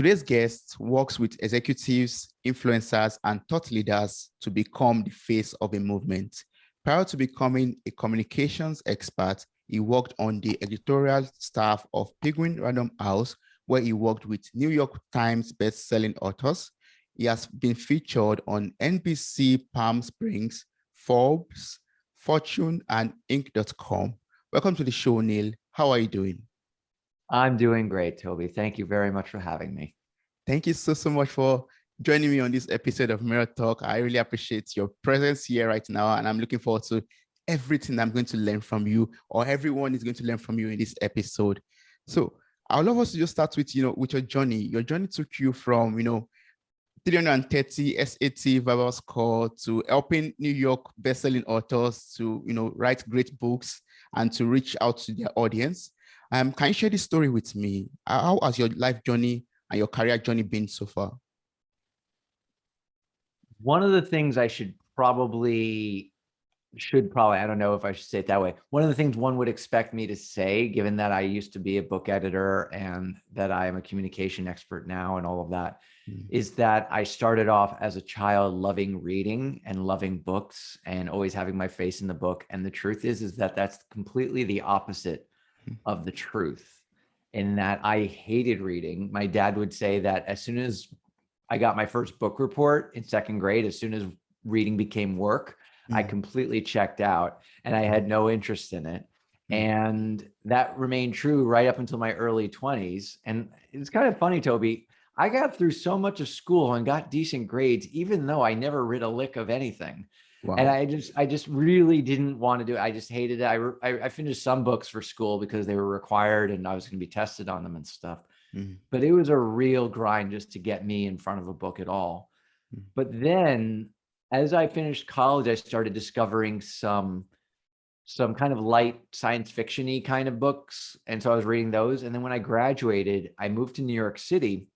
Today's guest works with executives, influencers, and thought leaders to become the face of a movement. Prior to becoming a communications expert, he worked on the editorial staff of Penguin Random House, where he worked with New York Times best-selling authors. He has been featured on NBC Palm Springs, Forbes, Fortune, and Inc.com. Welcome to the show, Neil. How are you doing? I'm doing great, Toby. Thank you very much for having me. Thank you so much for joining me on this episode of Mirror Talk. I really appreciate your presence here right now, and I'm looking forward to everything I'm going to learn from you, or everyone is going to learn from you in this episode. So I'd love us to just start with, with your journey. Your journey took you from, 330 SAT verbal score to helping New York bestselling authors to, write great books and to reach out to their audience. Can you share this story with me? How has your life journey and your career journey been so far? One of the things I should probably, I don't know if I should say it that way. One of the things one would expect me to say, given that I used to be a book editor and that I am a communication expert now and all of that, is that I started off as a child loving reading and loving books and always having my face in the book. And the truth is that that's completely the opposite of the truth, in that I hated reading. My dad would say that as soon as I got my first book report in second grade, as soon as reading became work, I completely checked out and I had no interest in it. And that remained true right up until my early 20s. And it's kind of funny, Toby, I got through so much of school and got decent grades, even though I never read a lick of anything. Wow. And I just really didn't want to do it. I just hated it. I finished some books for school because they were required and I was going to be tested on them and stuff. But it was a real grind just to get me in front of a book at all. But then as I finished college, I started discovering some kind of light science fiction-y kind of books. And so I was reading those. And then when I graduated, I moved to New York City.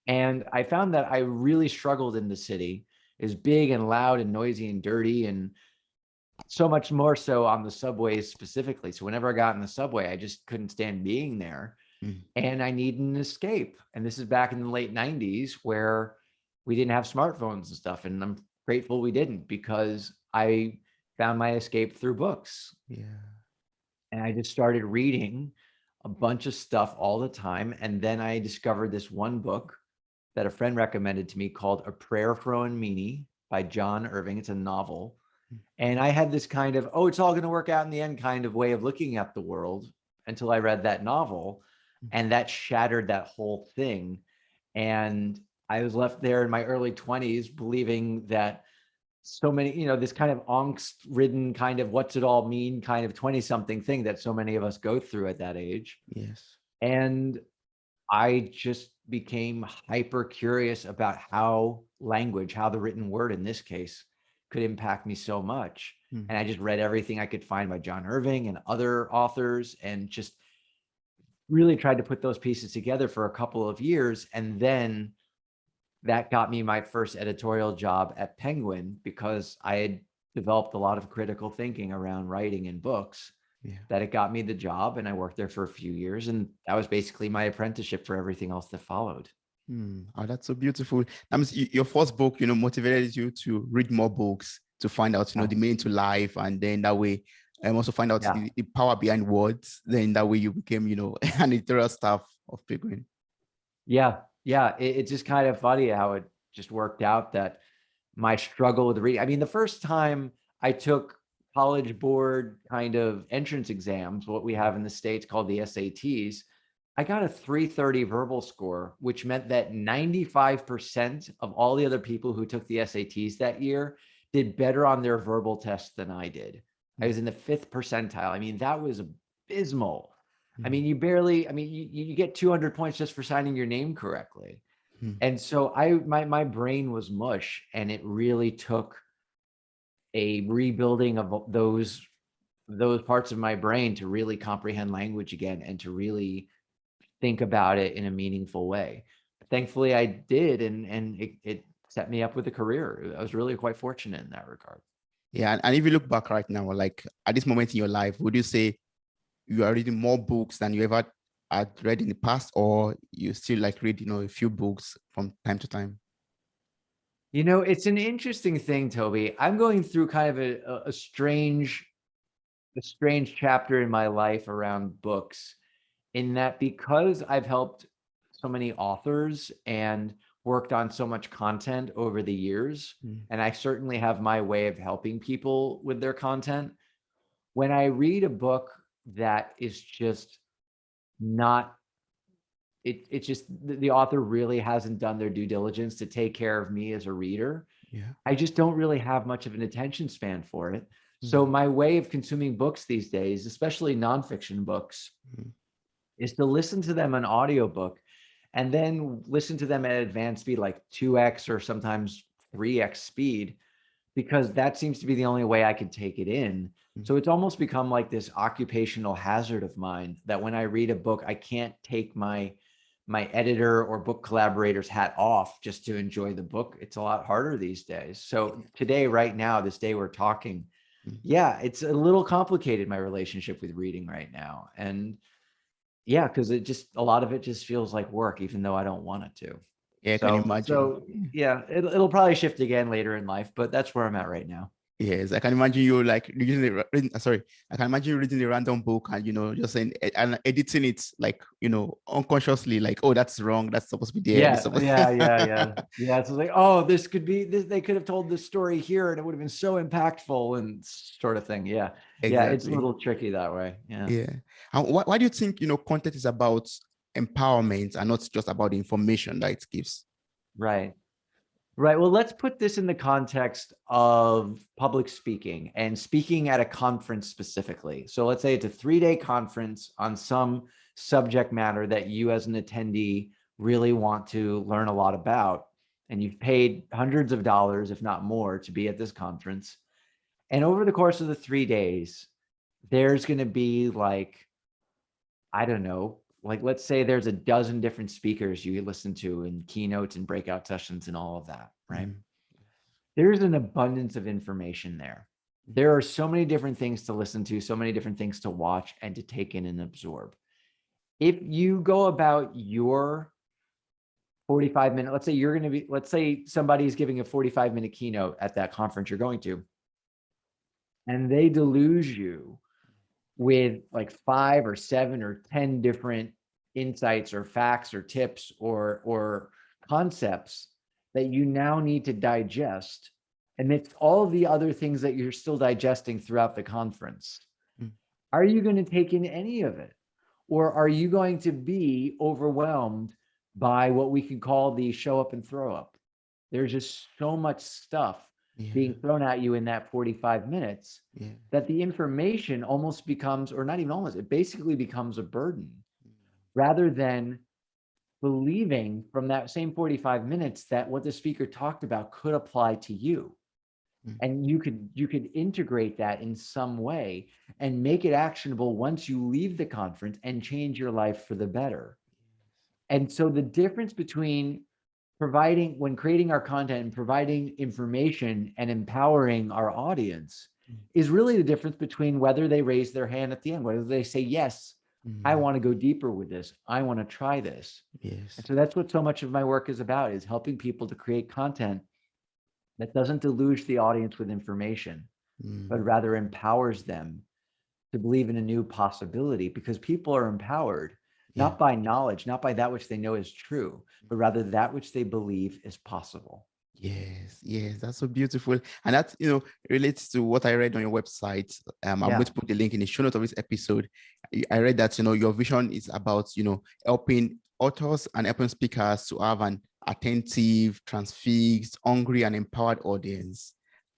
And I found that I really struggled in the city. It was big and loud and noisy and dirty, and so much more so on the subways specifically. So whenever I got in the subway, I just couldn't stand being there. And I needed an escape. And this is back in the late 90s where we didn't have smartphones and stuff. And I'm grateful we didn't, because I found my escape through books. Yeah. And I just started reading a bunch of stuff all the time. And then I discovered this one book that a friend recommended to me called A Prayer for Owen Meany by John Irving. It's a novel. And I had this kind of, it's all going to work out in the end kind of way of looking at the world until I read that novel. And that shattered that whole thing. And I was left there in my early 20s believing that so many, this kind of angst-ridden kind of what's it all mean kind of 20-something thing that so many of us go through at that age. Yes. And I just became hyper curious about how language, how the written word in this case, could impact me so much. And I just read everything I could find by John Irving and other authors, and just really tried to put those pieces together for a couple of years. And then that got me my first editorial job at Penguin, because I had developed a lot of critical thinking around writing and books. That it got me the job, and I worked there for a few years, and that was basically my apprenticeship for everything else that followed. Oh, that's so beautiful. That means your first book, motivated you to read more books, to find out, the meaning to life, and then that way, also find out the power behind words. Then that way you became, an editorial staff of Penguin. Yeah, it's just kind of funny how it just worked out that my struggle with reading. I mean, the first time I took college board kind of entrance exams, what we have in the States called the SATs, I got a 330 verbal score, which meant that 95% of all the other people who took the SATs that year did better on their verbal test than I did. I was in the 5th percentile. I mean, that was abysmal. I mean, you get 200 points just for signing your name correctly. And so my brain was mush, and it really took a rebuilding of those parts of my brain to really comprehend language again and to really think about it in a meaningful way. But thankfully I did, and it set me up with a career. I was really quite fortunate in that regard. Yeah, and if you look back right now, like at this moment in your life, would you say you are reading more books than you ever had read in the past, or you still like read, a few books from time to time? It's an interesting thing, Toby. I'm going through kind of a strange chapter in my life around books, in that because I've helped so many authors and worked on so much content over the years, and I certainly have my way of helping people with their content. When I read a book that is just not, it's just the author really hasn't done their due diligence to take care of me as a reader, Yeah. I just don't really have much of an attention span for it. So my way of consuming books these days, especially nonfiction books, is to listen to them on audiobook and then listen to them at advanced speed, like 2x or sometimes 3x speed, because that seems to be the only way I can take it in. So it's almost become like this occupational hazard of mine that when I read a book, I can't take my editor or book collaborator's hat off just to enjoy the book. It's a lot harder these days. So today, right now, this day we're talking, yeah, it's a little complicated, my relationship with reading right now. And yeah, because a lot of it just feels like work, even though I don't want it to. Yeah, I can So imagine. yeah, it'll probably shift again later in life, but that's where I'm at right now. Yes, I can imagine you like I can imagine you reading a random book and just saying and editing it like unconsciously, like, oh, that's wrong, that's supposed to be there. Yeah, yeah. So it's like, oh, this could be this. They could have told this story here, and it would have been so impactful and sort of thing. Yeah, yeah. It's a Exactly. little tricky that way. Yeah. Yeah. And why do you think content is about empowerment and not just about the information that it gives? Right. Right. Well, let's put this in the context of public speaking and speaking at a conference specifically. So let's say it's a 3-day conference on some subject matter that you as an attendee really want to learn a lot about. And you've paid hundreds of dollars, if not more, to be at this conference. And over the course of the 3 days, there's going to be like, I don't know, like let's say there's a dozen different speakers you listen to in keynotes and breakout sessions and all of that, right? There's an abundance of information there. There are so many different things to listen to, so many different things to watch and to take in and absorb. If you go about your 45-minute, let's say somebody's giving a 45-minute keynote at that conference you're going to, and they deluge you with like 5 or 7 or 10 different insights or facts or tips or concepts that you now need to digest amidst all of the other things that you're still digesting throughout the conference. Are you going to take in any of it? Or are you going to be overwhelmed by what we could call the show up and throw up? There's just so much stuff being thrown at you in that 45 minutes that the information almost becomes, or not even almost, it basically becomes a burden, rather than believing from that same 45 minutes that what the speaker talked about could apply to you. And you could integrate that in some way and make it actionable once you leave the conference and change your life for the better. And so the difference between when creating our content and providing information and empowering our audience is really the difference between whether they raise their hand at the end, whether they say, yes, I want to go deeper with this. I want to try this. Yes. And so that's what so much of my work is about, is helping people to create content that doesn't deluge the audience with information, but rather empowers them to believe in a new possibility, because people are empowered not by knowledge, not by that which they know is true, but rather that which they believe is possible. Yes, that's so beautiful. And that, relates to what I read on your website. I'm going to put the link in the show notes of this episode. I read that, your vision is about, helping authors and helping speakers to have an attentive, transfixed, hungry, and empowered audience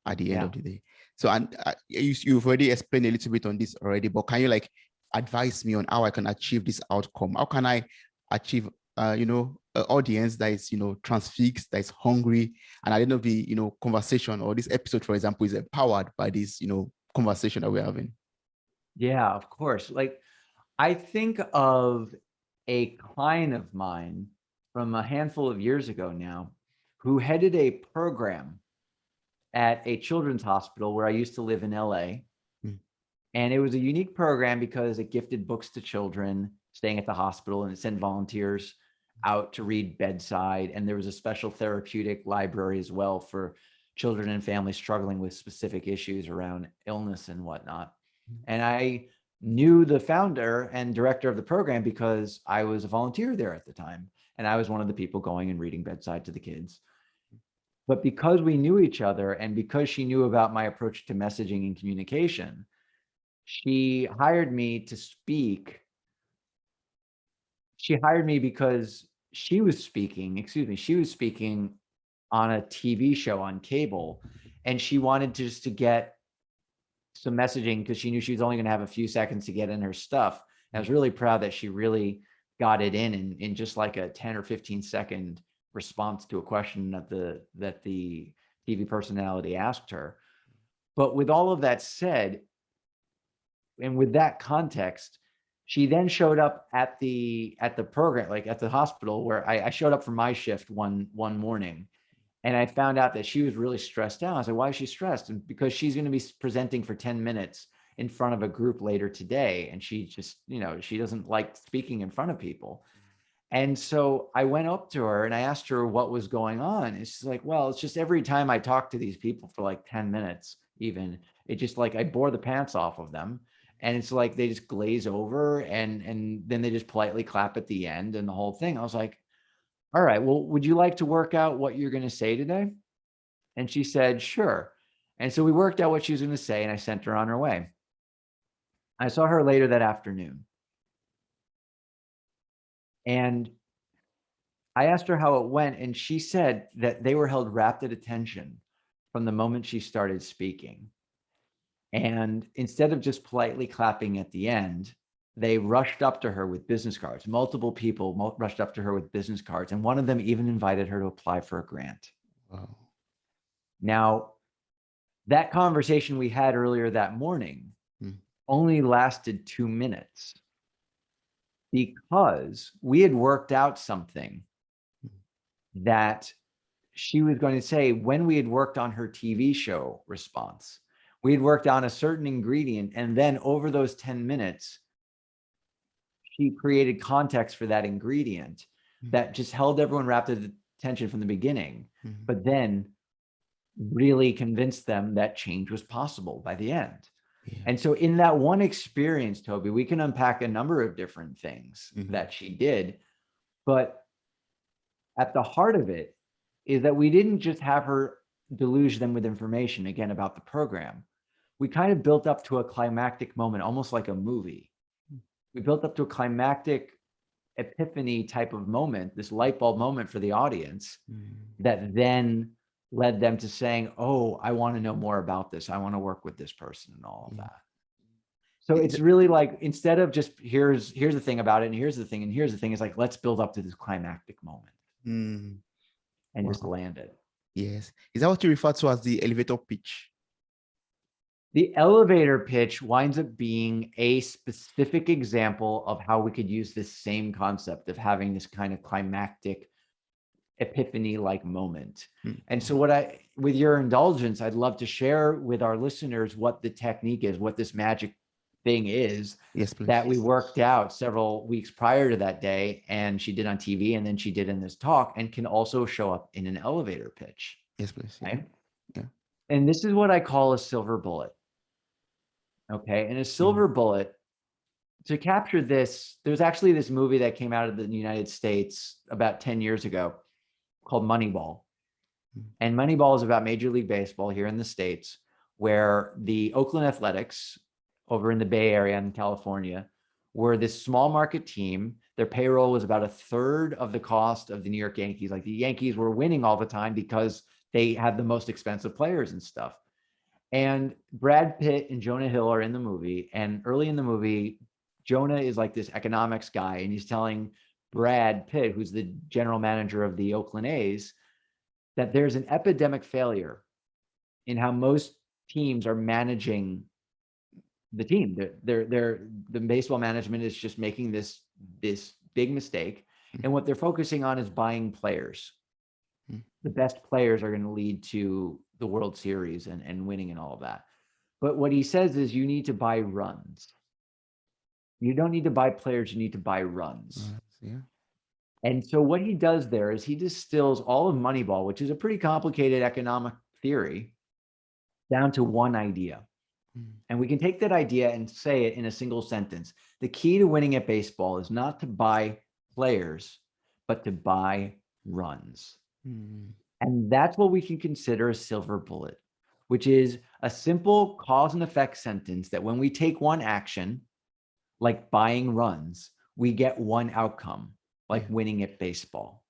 at the end of the day. So, and you've already explained a little bit on this already, but can you like advise me on how I can achieve this outcome? How can I achieve, an audience that is, transfixed, that is hungry, and at the end of the, conversation, or this episode, for example, is empowered by this, conversation that we're having? Yeah, of course. Like, I think of a client of mine from a handful of years ago now, who headed a program at a children's hospital where I used to live in LA. And it was a unique program because it gifted books to children. staying at the hospital, and it sent volunteers out to read bedside. And there was a special therapeutic library as well for children and families struggling with specific issues around illness and whatnot. And I knew the founder and director of the program because I was a volunteer there at the time. And I was one of the people going and reading bedside to the kids. But because we knew each other and because she knew about my approach to messaging and communication, she hired me to speak. She hired me because she was speaking on a TV show on cable, and she wanted just to get some messaging because she knew she was only going to have a few seconds to get in her stuff. And I was really proud that she really got it in just like a 10 or 15-second response to a question that the TV personality asked her. But with all of that said, and with that context, she then showed up at the program, like at the hospital, where I showed up for my shift one morning, and I found out that she was really stressed out. I was like, why is she stressed? And because she's going to be presenting for 10 minutes in front of a group later today, and she just, she doesn't like speaking in front of people. And so I went up to her and I asked her what was going on. And she's like, well, it's just every time I talk to these people for like 10 minutes, even, it just like I bore the pants off of them. And it's like they just glaze over and then they just politely clap at the end and the whole thing. I was like, all right, well, would you like to work out what you're going to say today? And she said, sure. And so we worked out what she was going to say and I sent her on her way. I saw her later that afternoon. And I asked her how it went, and she said that they were held rapt at attention from the moment she started speaking. And instead of just politely clapping at the end, they rushed up to her with business cards. Multiple people rushed up to her with business cards, and one of them even invited her to apply for a grant. Wow. Now, that conversation we had earlier that morning only lasted 2 minutes because we had worked out something that she was going to say when we had worked on her TV show response. We had worked on a certain ingredient, and then over those 10 minutes, she created context for that ingredient that just held everyone rapt at attention from the beginning, but then really convinced them that change was possible by the end. Yeah. And so in that one experience, Toby, we can unpack a number of different things that she did, but at the heart of it is that we didn't just have her deluge them with information, again, about the program. We kind of built up to a climactic moment, almost like a movie. We built up to a climactic epiphany type of moment, this light bulb moment for the audience that then led them to saying, oh, I want to know more about this. I want to work with this person and all of that. So it's really like, instead of just here's the thing about it, and here's the thing, and here's the thing, it's like, let's build up to this climactic moment and just land it. Yes. Is that what you refer to as the elevator pitch? The elevator pitch winds up being a specific example of how we could use this same concept of having this kind of climactic epiphany-like moment. And so with your indulgence, I'd love to share with our listeners what the technique is, what this magic thing is. Yes, please. That we worked out several weeks prior to that day, and she did on TV, and then she did in this talk, and can also show up in an elevator pitch. Yes, please. Right? Yeah. And this is what I call a silver bullet. Okay. And a silver bullet, to capture this, there's actually this movie that came out of the United States about 10 years ago called Moneyball. And Moneyball is about Major League Baseball here in the States, where the Oakland Athletics over in the Bay Area in California were this small market team. Their payroll was about a third of the cost of the New York Yankees. Like, the Yankees were winning all the time because they had the most expensive players and stuff. And Brad Pitt and Jonah Hill are in the movie. And early in the movie, Jonah is like this economics guy, and he's telling Brad Pitt, who's the general manager of the Oakland A's, that there's an epidemic failure in how most teams are managing the team. The baseball management is just making this big mistake. And what they're focusing on is buying players. The best players are going to lead to the World Series and winning and all of that. But what he says is you need to buy runs. You don't need to buy players, you need to buy runs. Yeah. And so what he does there is he distills all of Moneyball, which is a pretty complicated economic theory, down to one idea. And we can take that idea and say it in a single sentence. The key to winning at baseball is not to buy players, but to buy runs. And that's what we can consider a silver bullet, which is a simple cause and effect sentence that when we take one action, like buying runs, we get one outcome, like winning at baseball.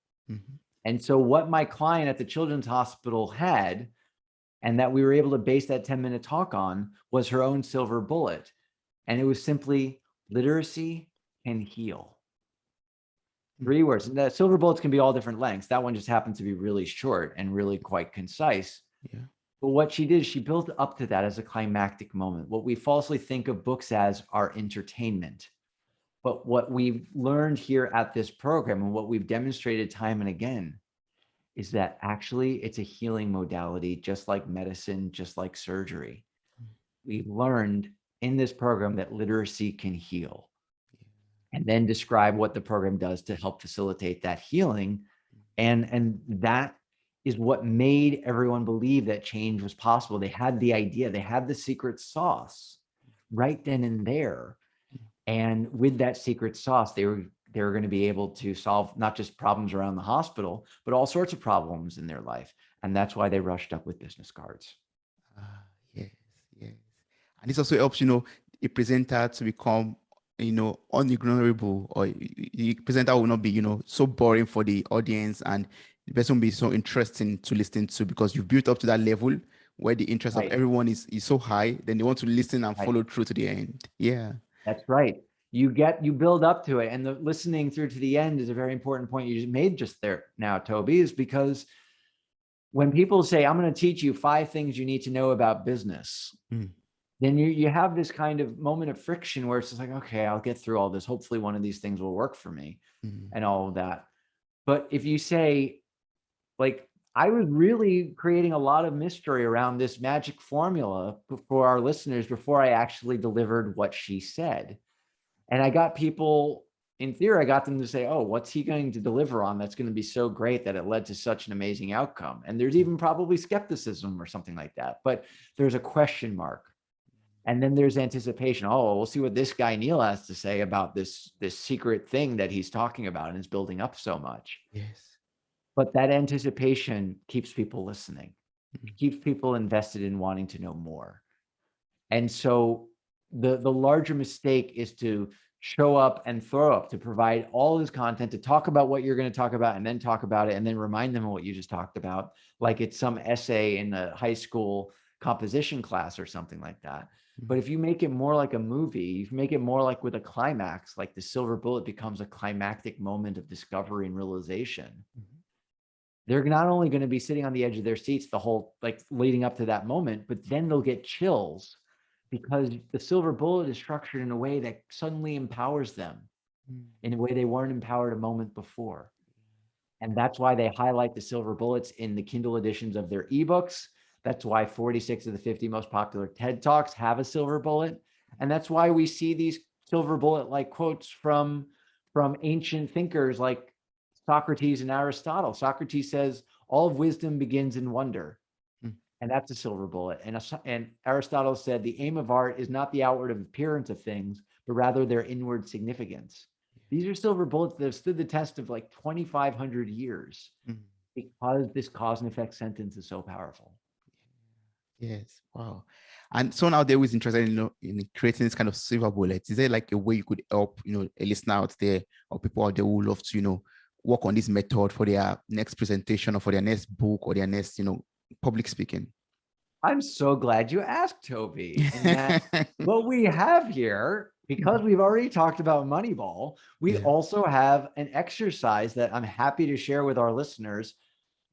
And so what my client at the Children's Hospital had, and that we were able to base that 10-minute talk on, was her own silver bullet. And it was simply literacy can heal. 3 words. And the silver bullets can be all different lengths. That one just happens to be really short and really quite concise. But what she did, she built up to that as a climactic moment. What we falsely think of books as are entertainment. But what we've learned here at this program and what we've demonstrated time and again is that actually it's a healing modality, just like medicine, just like surgery. We've learned in this program that literacy can heal, and then describe what the program does to help facilitate that healing. And that is what made everyone believe that change was possible. They had the idea, they had the secret sauce right then and there. And with that secret sauce, they were going to be able to solve not just problems around the hospital, but all sorts of problems in their life. And that's why they rushed up with business cards. Yes. And this also helps, a presenter to become, unignorable, or the presenter will not be, so boring for the audience, and the person will be so interesting to listen to, because you've built up to that level where the interest of everyone is so high, then they want to listen and follow through to the end. Yeah. That's right. You build up to it. And the listening through to the end is a very important point you just made just there now, Toby, is because when people say, I'm going to teach you 5 things you need to know about business, then you have this kind of moment of friction where it's just like, okay, I'll get through all this. Hopefully one of these things will work for me and all of that. But if you say, like, I was really creating a lot of mystery around this magic formula for our listeners before I actually delivered what she said. And I got people, in theory, I got them to say, oh, what's he going to deliver on that's going to be so great that it led to such an amazing outcome? And there's even probably skepticism or something like that, but there's a question mark. And then there's anticipation. Oh, we'll see what this guy Neil has to say about this secret thing that he's talking about and is building up so much. Yes. But that anticipation keeps people listening, keeps people invested in wanting to know more. And so the larger mistake is to show up and throw up, to provide all this content, to talk about what you're going to talk about and then talk about it and then remind them of what you just talked about, like it's some essay in a high school composition class or something like that. But if you make it more like a movie, if you make it more like with a climax, like the silver bullet becomes a climactic moment of discovery and realization, they're not only going to be sitting on the edge of their seats the whole, like, leading up to that moment, but then they'll get chills because the silver bullet is structured in a way that suddenly empowers them in a way they weren't empowered a moment before. And that's why they highlight the silver bullets in the Kindle editions of their ebooks. That's why 46 of the 50 most popular TED Talks have a silver bullet. And that's why we see these silver bullet-like quotes from ancient thinkers like Socrates and Aristotle. Socrates says, all of wisdom begins in wonder. And that's a silver bullet. And Aristotle said, the aim of art is not the outward appearance of things, but rather their inward significance. These are silver bullets that have stood the test of like 2,500 years because this cause and effect sentence is so powerful. Yes. Wow. And so now they're always interested in creating this kind of silver bullets. Is there like a way you could help, a listener out there or people out there who love to, work on this method for their next presentation or for their next book or their next, public speaking? I'm so glad you asked, Toby. And that what we have here, because we've already talked about Moneyball, we also have an exercise that I'm happy to share with our listeners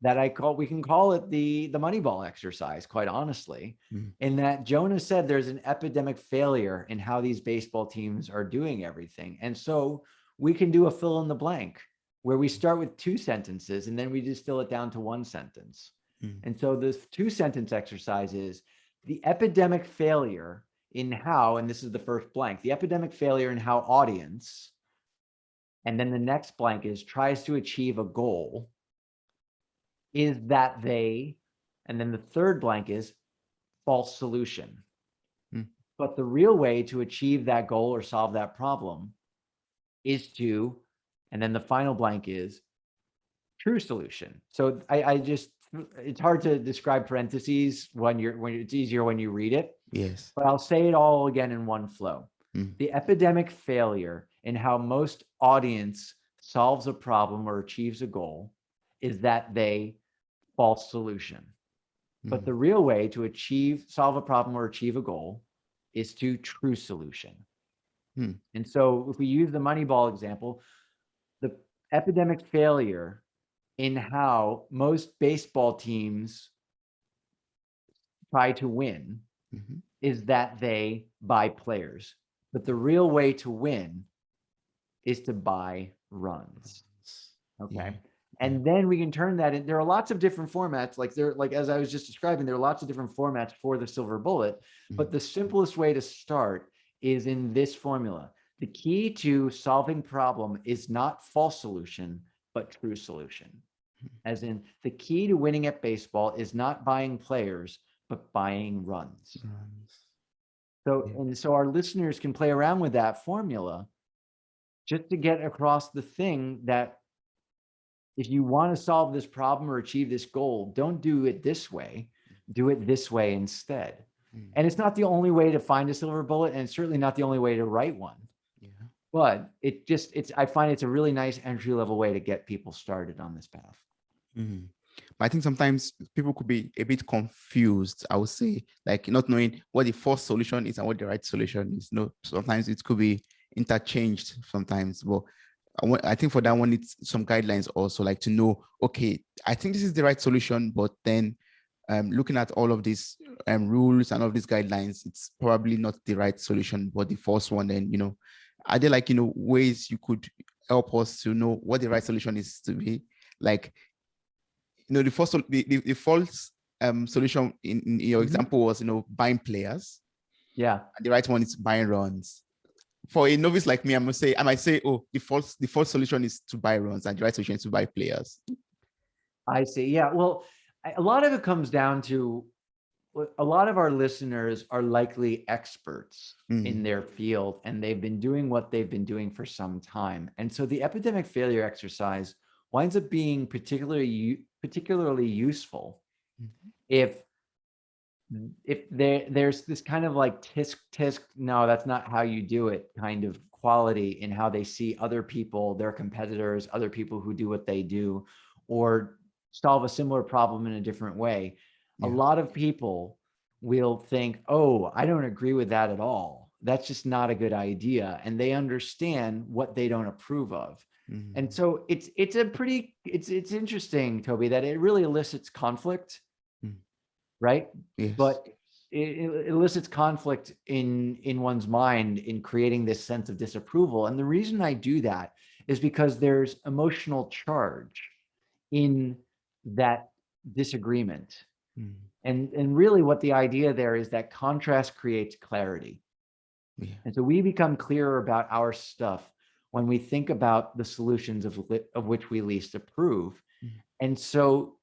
that we can call it the Moneyball exercise, quite honestly, in that Jonah said there's an epidemic failure in how these baseball teams are doing everything. And so we can do a fill in the blank where we start with 2 sentences and then we distill it down to 1 sentence. And so this 2-sentence exercise is the epidemic failure in how, and this is the first blank, the epidemic failure in how audience, and then the next blank is tries to achieve a goal, is that they, and then the third blank is false solution. But the real way to achieve that goal or solve that problem is to, and then the final blank is true solution. So I just, it's hard to describe parentheses when it's easier when you read it. Yes. But I'll say it all again in one flow. The epidemic failure in how most audience solves a problem or achieves a goal is that they false solution. But the real way to solve a problem or achieve a goal is to true solution. And so if we use the Moneyball example, the epidemic failure in how most baseball teams try to win is that they buy players. But the real way to win is to buy runs. Okay. And then we can turn that in. There are lots of different formats, like as I was just describing, there are lots of different formats for the silver bullet, but the simplest way to start is in this formula. The key to solving problem is not false solution, but true solution. As in, the key to winning at baseball is not buying players, but buying runs. So our listeners can play around with that formula just to get across the thing that if you want to solve this problem or achieve this goal, don't do it this way, do it this way instead. And it's not the only way to find a silver bullet, and it's certainly not the only way to write one. But I find it's a really nice entry level way to get people started on this path. But I think sometimes people could be a bit confused, I would say, like not knowing what the first solution is and what the right solution is. Sometimes it could be interchanged sometimes. But I think for that one, it's some guidelines also, like to know, okay, I think this is the right solution, but then looking at all of these rules and all of these guidelines, it's probably not the right solution, but the first one. Then, are there ways you could help us to know what the right solution is to be? Like, the false solution in your example was, buying players. Yeah. And the right one is buying runs. For a novice like me, I might say, oh, the false solution is to buy runs and the right solution is to buy players. I see. Yeah. Well, a lot of it comes down to a lot of our listeners are likely experts in their field, and they've been doing what they've been doing for some time. And so the epidemic failure exercise winds up being particularly useful if there's this kind of like tisk, no, that's not how you do it kind of quality in how they see other people, their competitors, other people who do what they do, or solve a similar problem in a different way. A lot of people will think, oh, I don't agree with that at all. That's just not a good idea. And they understand what they don't approve of. And so it's interesting, Toby, that it really elicits conflict, right? Yes. But it elicits conflict in one's mind in creating this sense of disapproval. And the reason I do that is because there's emotional charge in that disagreement. And really what the idea there is that contrast creates clarity. And so we become clearer about our stuff when we think about the solutions of which we least approve. And so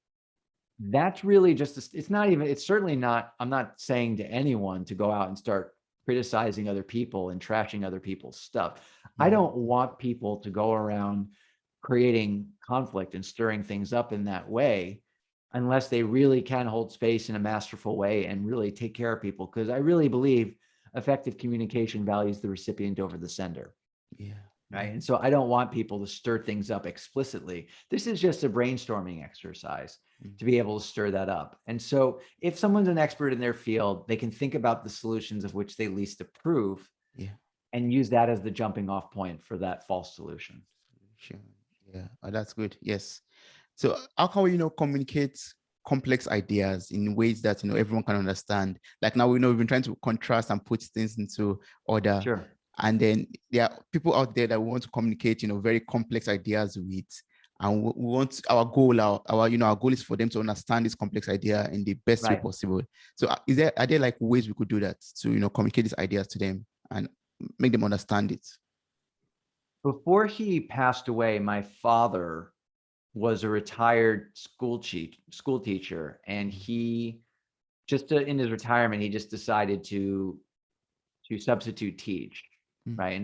that's really just, it's certainly not, I'm not saying to anyone to go out and start criticizing other people and trashing other people's stuff. I don't want people to go around creating conflict and stirring things up in that way, unless they really can hold space in a masterful way and really take care of people. Because I really believe effective communication values the recipient over the sender. Right. And so I don't want people to stir things up explicitly. This is just a brainstorming exercise to be able to stir that up. And so if someone's an expert in their field, they can think about the solutions of which they least approve and use that as the jumping off point for that false solution. Yeah, that's good. Yes. So how can we, communicate complex ideas in ways that, everyone can understand? Like now, we've been trying to contrast and put things into order. Sure. And then there are people out there that want to communicate, very complex ideas with. and we want our goal, our goal is for them to understand this complex idea in the best way Right. possible. So are there like ways we could do that to, communicate these ideas to them and make them understand it? Before he passed away, my father was a retired school teacher, and he just in his retirement, he just decided to substitute teach, Mm. right?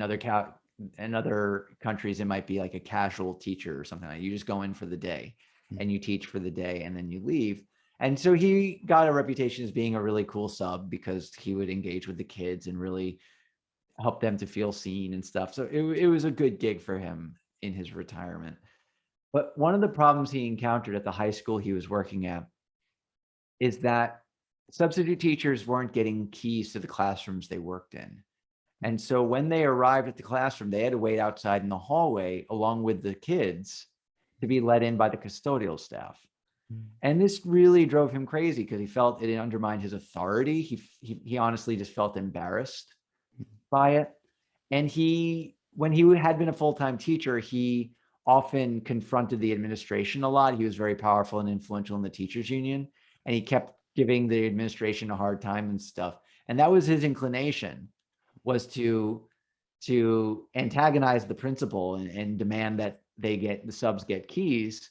In other countries, it might be like a casual teacher or something like that. You just go in for the day and you teach for the day and then you leave. And so he got a reputation as being a really cool sub because he would engage with the kids and really help them to feel seen and stuff. So it was a good gig for him in his retirement. But one of the problems he encountered at the high school he was working at is that substitute teachers weren't getting keys to the classrooms they worked in. And so when they arrived at the classroom, they had to wait outside in the hallway along with the kids to be let in by the custodial staff. And this really drove him crazy because he felt it undermined his authority. He honestly just felt embarrassed by it. And when he had been a full-time teacher, he often confronted the administration a lot. He was very powerful and influential in the teachers union, and he kept giving the administration a hard time and stuff. And that was his inclination, was to antagonize the principal and demand that the subs get keys.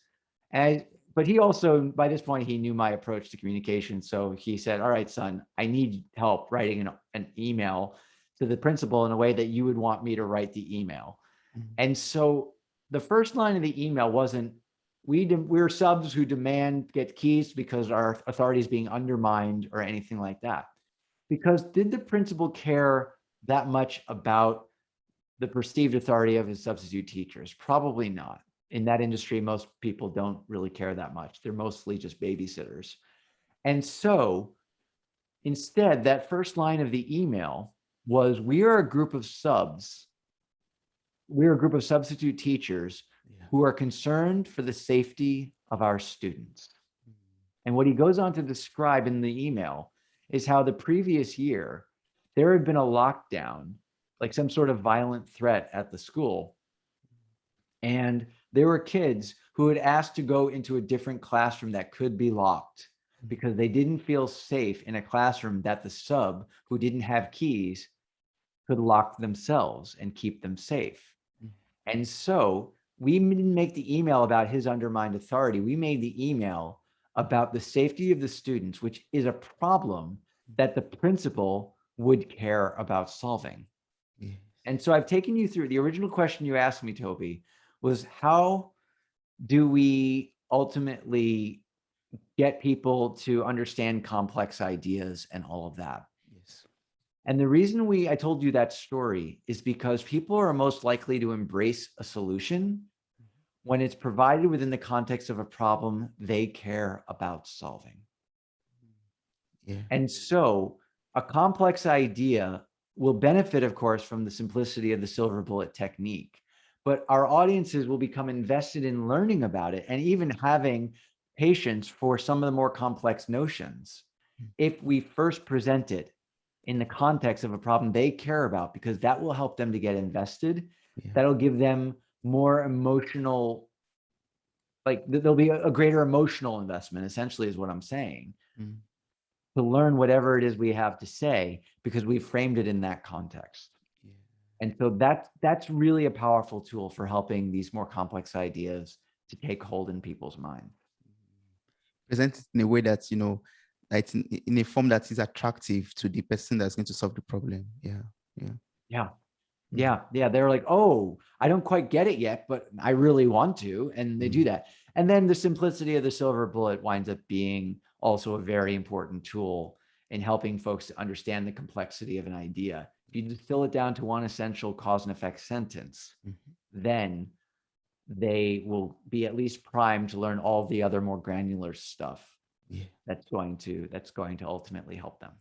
But he also, by this point, he knew my approach to communication. So he said, all right, son, I need help writing an email to the principal in a way that you would want me to write the email. And so the first line of the email wasn't, we're subs who demand get keys because our authority is being undermined or anything like that. Because did the principal care that much about the perceived authority of his substitute teachers? Probably not. In that industry, most people don't really care that much. They're mostly just babysitters. And so instead, that first line of the email was, we are a group of subs. We're a group of substitute teachers who are concerned for the safety of our students. And what he goes on to describe in the email is how the previous year, there had been a lockdown, like some sort of violent threat at the school. And there were kids who had asked to go into a different classroom that could be locked because they didn't feel safe in a classroom that the sub who didn't have keys could lock themselves and keep them safe. And so we didn't make the email about his undermined authority. We made the email about the safety of the students, which is a problem that the principal would care about solving. Yes. And so I've taken you through the original question you asked me, Toby, was how do we ultimately get people to understand complex ideas and all of that? Yes. And the reason I told you that story is because people are most likely to embrace a solution when it's provided within the context of a problem they care about solving. Yeah. And so a complex idea will benefit, of course, from the simplicity of the silver bullet technique, but our audiences will become invested in learning about it and even having patience for some of the more complex notions if we first present it in the context of a problem they care about, because that will help them to get invested. Yeah. That'll give them more emotional, like there'll be a greater emotional investment, essentially, is what I'm saying, to learn whatever it is we have to say, because we framed it in that context. Yeah. And so that's really a powerful tool for helping these more complex ideas to take hold in people's mind. Present it in a way that, that's in a form that is attractive to the person that's going to solve the problem. Yeah. They're like, oh, I don't quite get it yet, but I really want to. And they do that. And then the simplicity of the silver bullet winds up being also a very important tool in helping folks to understand the complexity of an idea. If you distill it down to one essential cause and effect sentence, then they will be at least primed to learn all the other more granular stuff. Yeah. That's going to ultimately help them.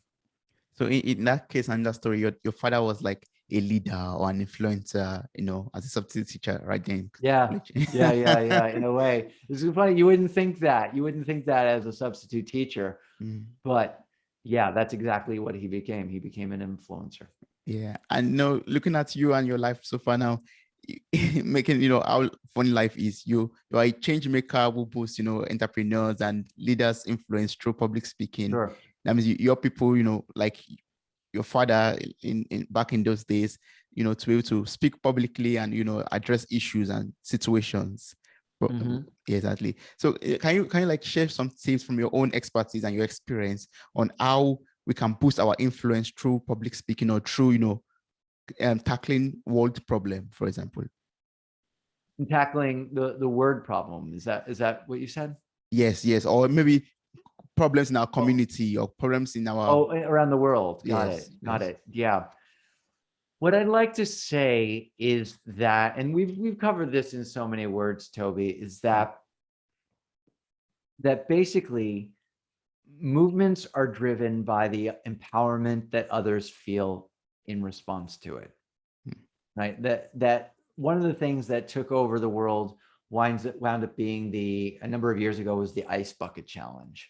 So in that case, and that story, your father was like a leader or an influencer, as a substitute teacher, right then. Yeah. In a way, it's funny. You wouldn't think that. As a substitute teacher, but yeah, that's exactly what he became. He became an influencer. Yeah, and looking at you and your life so far now, making funny life is. You are a change maker who boosts, entrepreneurs and leaders influence through public speaking. Sure. That means your people, like your father in back in those days, to be able to speak publicly and address issues and situations. Mm-hmm. Exactly. So can you like share some tips from your own expertise and your experience on how we can boost our influence through public speaking or through tackling world problem, for example? Tackling the word problem. Is that what you said? Yes, or maybe problems in our Oh, community or problems in our around the world. Got it. yes, Got yes. it. Yeah. What I'd like to say is that, and we've covered this in so many words, Toby, is that basically movements are driven by the empowerment that others feel in response to it. Right? That one of the things that took over the world wound up being a number of years ago was the ice bucket challenge.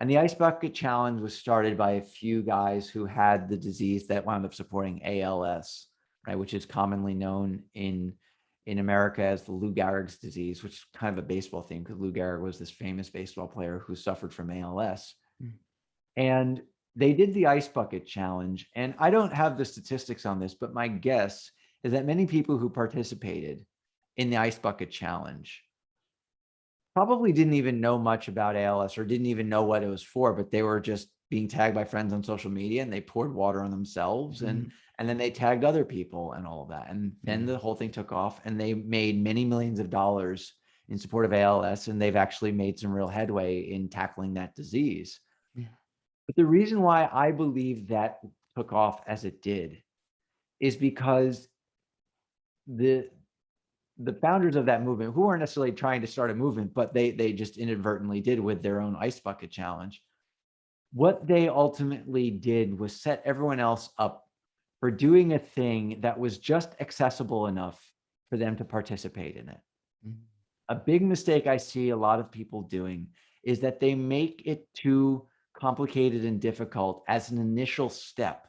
And the ice bucket challenge was started by a few guys who had the disease that wound up supporting ALS, right, which is commonly known in America as the Lou Gehrig's disease, which is kind of a baseball theme because Lou Gehrig was this famous baseball player who suffered from ALS. And they did the ice bucket challenge. And I don't have the statistics on this, but my guess is that many people who participated in the ice bucket challenge probably didn't even know much about ALS or didn't even know what it was for, but they were just being tagged by friends on social media and they poured water on themselves and then they tagged other people and all of that. And then the whole thing took off and they made many millions of dollars in support of ALS. And they've actually made some real headway in tackling that disease. But the reason why I believe that took off as it did is because the founders of that movement, who weren't necessarily trying to start a movement, but they just inadvertently did with their own ice bucket challenge. What they ultimately did was set everyone else up for doing a thing that was just accessible enough for them to participate in it. A big mistake I see a lot of people doing is that they make it too complicated and difficult as an initial step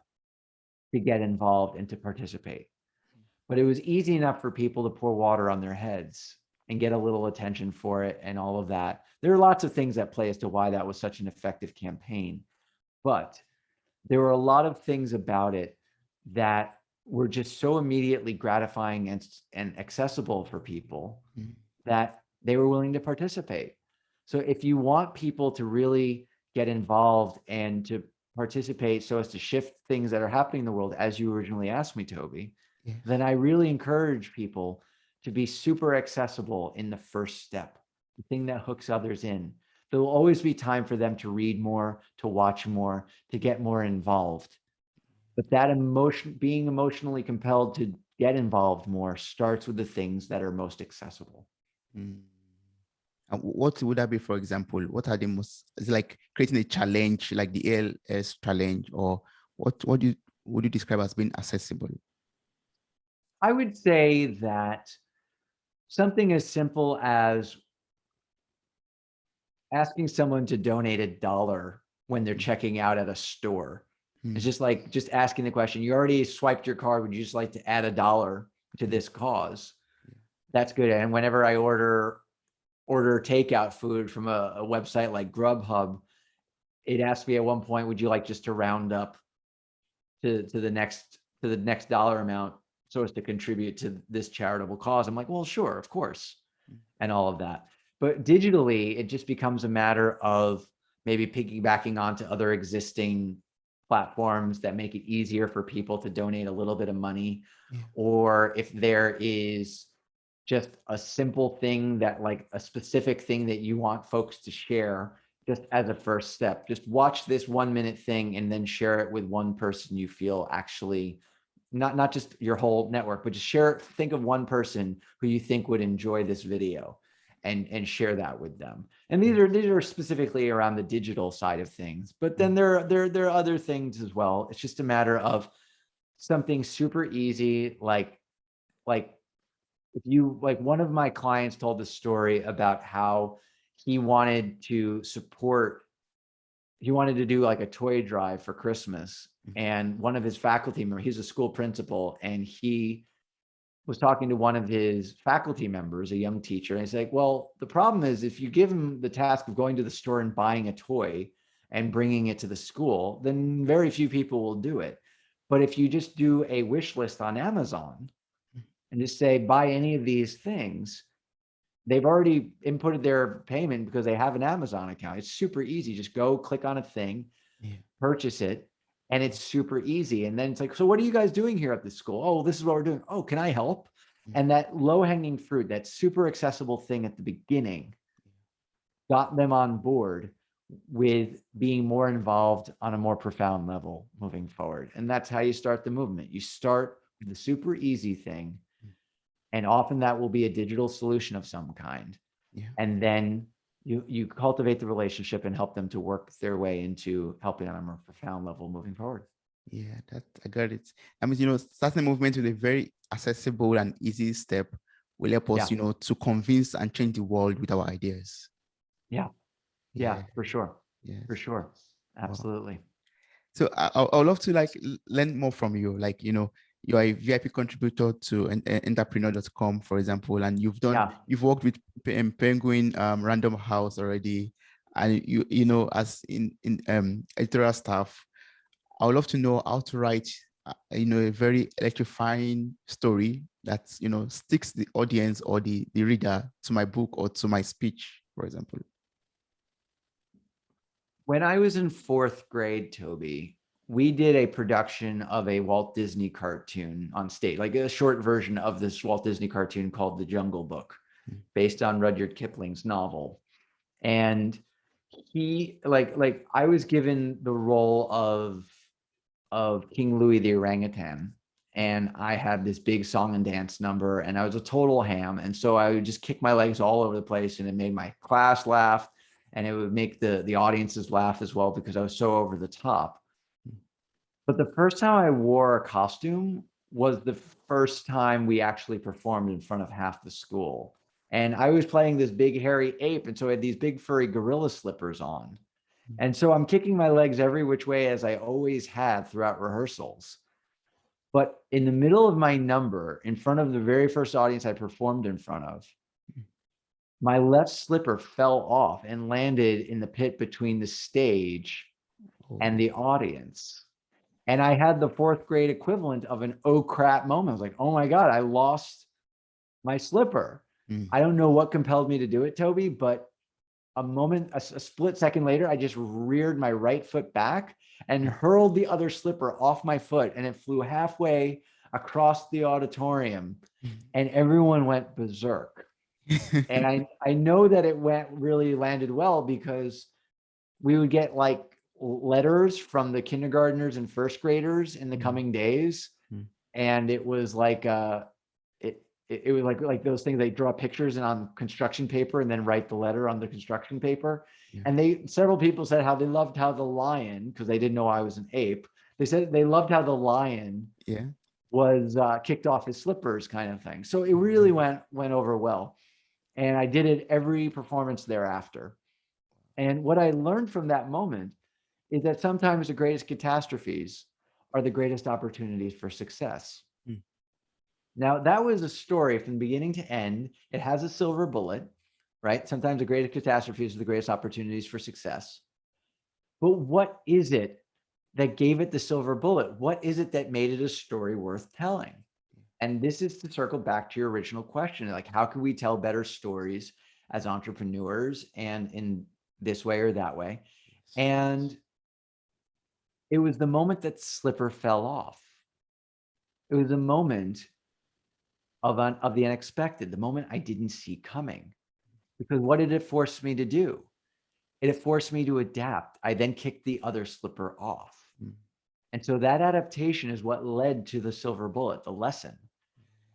to get involved and to participate. But it was easy enough for people to pour water on their heads and get a little attention for it and all of that. There are lots of things that play as to why that was such an effective campaign. But there were a lot of things about it that were just so immediately gratifying and accessible for people that they were willing to participate. So if you want people to really get involved and to participate so as to shift things that are happening in the world, as you originally asked me, Toby, then I really encourage people to be super accessible in the first step, the thing that hooks others in. There will always be time for them to read more, to watch more, to get more involved. But that being emotionally compelled to get involved more starts with the things that are most accessible. And what would that be, for example? What are the most, is it like creating a challenge like the ALS challenge, or what would you describe as being accessible? I would say that something as simple as asking someone to donate $1 when they're checking out at a store. It's just asking the question, you already swiped your card, would you just like to add $1 to this cause? That's good. And whenever I order takeout food from a website like Grubhub, it asked me at one point, would you like just to round up to the next dollar amount so as to contribute to this charitable cause? I'm like, well, sure, of course, and all of that. But digitally, it just becomes a matter of maybe piggybacking onto other existing platforms that make it easier for people to donate a little bit of money. Or if there is just a simple thing that, like a specific thing that you want folks to share, just as a first step, just watch this 1-minute thing and then share it with one person you feel actually, not just your whole network, but just share it. Think of one person who you think would enjoy this video and share that with them. And these are specifically around the digital side of things, but then there are other things as well. It's just a matter of something super easy, like if you, like, one of my clients told the story about how he wanted to do like a toy drive for Christmas. And one of his faculty members, he's a school principal, and he was talking to one of his faculty members, a young teacher, and he's like, well, the problem is if you give him the task of going to the store and buying a toy and bringing it to the school, then very few people will do it. But if you just do a wish list on Amazon and just say, buy any of these things, they've already inputted their payment because they have an Amazon account. It's super easy. Just go click on a thing, purchase it, and it's super easy. And then it's like, so what are you guys doing here at the school? Oh, this is what we're doing. Oh, can I help? And that low-hanging fruit, that super accessible thing at the beginning, got them on board with being more involved on a more profound level moving forward. And that's how you start the movement. You start with the super easy thing, and often that will be a digital solution of some kind. And then you cultivate the relationship and help them to work their way into helping on a more profound level moving forward. Yeah, that I got it. I mean, starting a movement with a very accessible and easy step will help us, to convince and change the world with our ideas. Yeah, for sure. Yes. For sure. Absolutely. Wow. So I would love to learn more from you. You're a VIP contributor to entrepreneur.com, for example, and you've worked with Penguin Random House already, and as in editorial staff. I would love to know how to write, a very electrifying story that, sticks the audience or the reader to my book or to my speech, for example. When I was in 4th grade, Toby, we did a production of a Walt Disney cartoon on stage, like a short version of this Walt Disney cartoon called The Jungle Book, based on Rudyard Kipling's novel. And he, like I was given the role of King Louis the orangutan, and I had this big song and dance number, and I was a total ham. And so I would just kick my legs all over the place, and it made my class laugh, and it would make the audiences laugh as well because I was so over the top. But the first time I wore a costume was the first time we actually performed in front of half the school. And I was playing this big hairy ape, and so I had these big furry gorilla slippers on. And so I'm kicking my legs every which way, as I always had throughout rehearsals. But in the middle of my number, in front of the very first audience I performed in front of, my left slipper fell off and landed in the pit between the stage and the audience. And I had the 4th grade equivalent of an oh crap moment. I was like, oh my God, I lost my slipper. I don't know what compelled me to do it, Toby, but a split second later, I just reared my right foot back and hurled the other slipper off my foot, and it flew halfway across the auditorium, and everyone went berserk. And I know that it really landed well because we would get like letters from the kindergartners and 1st graders in the coming days. And it was like, it was like those things they draw pictures and on construction paper and then write the letter on the construction paper. And several people said how they loved how the lion, because they didn't know I was an ape, they said they loved how the lion was kicked off his slippers, kind of thing. So it really went over well. And I did it every performance thereafter. And what I learned from that moment is that sometimes the greatest catastrophes are the greatest opportunities for success. Now, that was a story from beginning to end. It has a silver bullet, right? Sometimes the greatest catastrophes are the greatest opportunities for success. But what is it that gave it the silver bullet? What is it that made it a story worth telling? And this is to circle back to your original question, like, how can we tell better stories as entrepreneurs and in this way or that way? And it was the moment that slipper fell off. It was a moment of the unexpected, the moment I didn't see coming. Because what did it force me to do? It forced me to adapt. I then kicked the other slipper off. And so that adaptation is what led to the silver bullet, the lesson.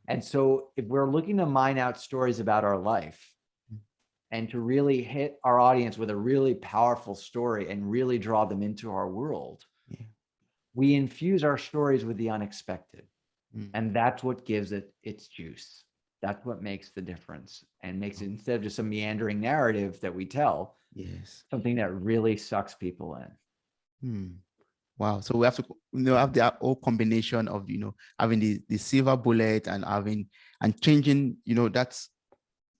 And so if we're looking to mine out stories about our life and to really hit our audience with a really powerful story and really draw them into our world, we infuse our stories with the unexpected. And that's what gives it its juice. That's what makes the difference and makes it, instead of just a meandering narrative that we tell, something that really sucks people in. Wow. So we have to, have the whole combination of, having the silver bullet and and changing, that's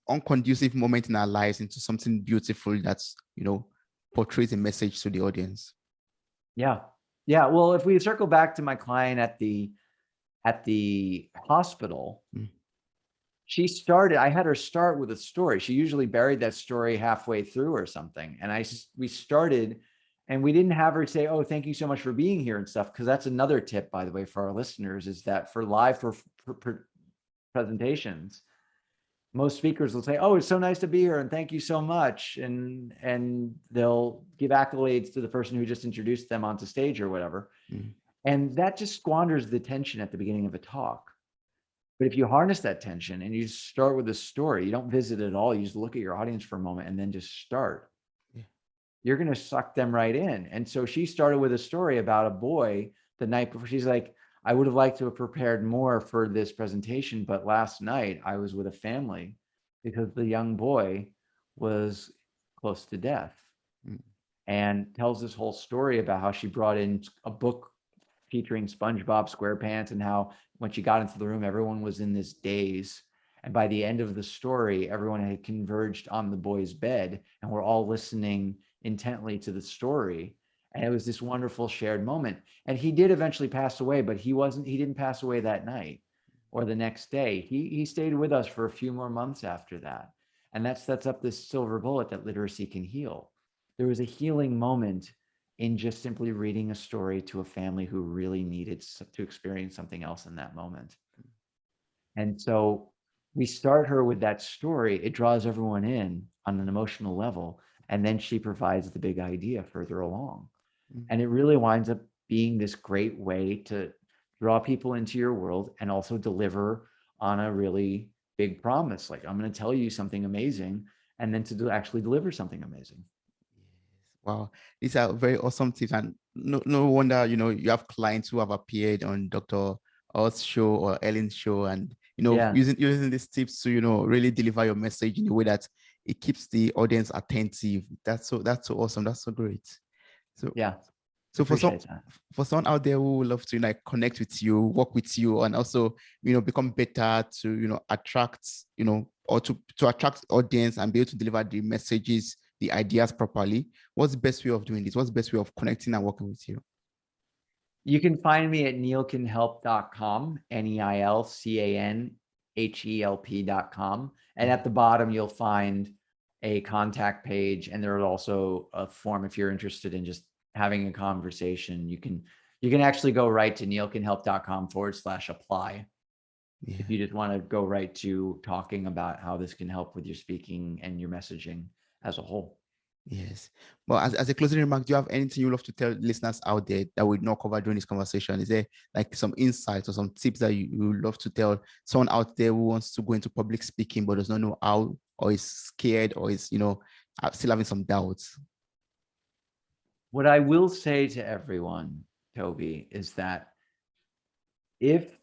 unconducive moment in our lives into something beautiful that's, portrays a message to the audience. Yeah. Yeah. Well, if we circle back to my client at the hospital, I had her start with a story. She usually buried that story halfway through or something. And we started, and we didn't have her say, "Oh, thank you so much for being here," and stuff. Cause that's another tip, by the way, for our listeners, is that for live presentations, most speakers will say, "Oh, it's so nice to be here, and thank you so much," and they'll give accolades to the person who just introduced them onto stage or whatever. And that just squanders the tension at the beginning of a talk. But if you harness that tension and you start with a story, you don't visit at all, you just look at your audience for a moment and then just start, you're going to suck them right in. And so she started with a story about a boy the night before. She's like, "I would have liked to have prepared more for this presentation, but last night I was with a family because the young boy was close to death." And tells this whole story about how she brought in a book featuring SpongeBob SquarePants, and how when she got into the room, everyone was in this daze. And by the end of the story, everyone had converged on the boy's bed and were all listening intently to the story. And it was this wonderful shared moment. And he did eventually pass away, but he didn't pass away that night or the next day. He stayed with us for a few more months after that. And that sets up this silver bullet that literacy can heal. There was a healing moment in just simply reading a story to a family who really needed to experience something else in that moment. And so we start her with that story. It draws everyone in on an emotional level. And then she provides the big idea further along. And it really winds up being this great way to draw people into your world and also deliver on a really big promise. Like, I'm going to tell you something amazing, and then to actually deliver something amazing. Wow, these are very awesome tips, and no wonder you have clients who have appeared on Dr. Oz show or Ellen's show, and Yeah. using these tips to really deliver your message in a way that it keeps the audience attentive. That's so awesome. That's so great. So Yeah. so Appreciate that. for someone out there who would love to connect with you, work with you, and also become better to attract or to attract audience and be able to deliver the messages, the ideas properly, what's the best way of doing this? What's the best way of connecting and working with you? You can find me at neilcanhelp.com, NEILCANHELP.com. And at the bottom, you'll find a contact page. And there is also a form if you're interested in just having a conversation. You can actually go right to neilcanhelp.com/apply. If you just want to go right to talking about how this can help with your speaking and your messaging as a whole. Yes. Well, as a closing remark, do you have anything you love to tell listeners out there that we not cover during this conversation? Is there like some insights or some tips that you love to tell someone out there who wants to go into public speaking but does not know how, or is scared, or is still having some doubts? What I will say to everyone, Toby, is that if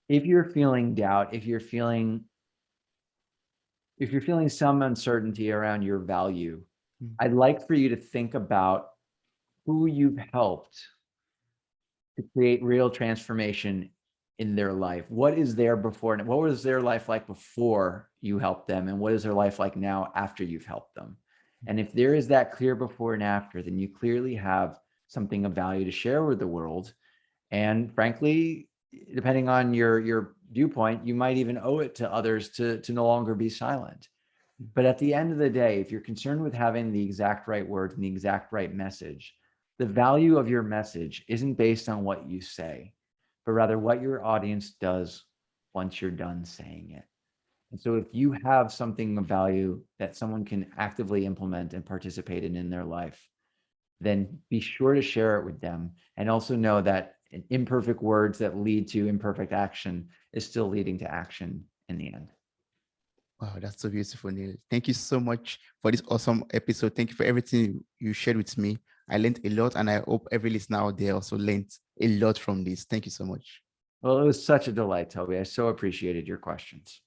you're feeling doubt, if you're feeling some uncertainty around your value, I'd like for you to think about who you've helped to create real transformation in their life. What is there before? What was their life like before you helped them? And what is their life like now after you've helped them? And if there is that clear before and after, then you clearly have something of value to share with the world. And frankly, depending on your viewpoint, you might even owe it to others to no longer be silent. But at the end of the day, if you're concerned with having the exact right words and the exact right message, the value of your message isn't based on what you say, but rather what your audience does once you're done saying it. And so if you have something of value that someone can actively implement and participate in their life, then be sure to share it with them. And also know that imperfect words that lead to imperfect action is still leading to action in the end. Wow, that's so beautiful, Neil. Thank you so much for this awesome episode. Thank you for everything you shared with me. I learned a lot, and I hope every listener out there also learned a lot from this. Thank you so much. Well, it was such a delight, Toby. I so appreciated your questions.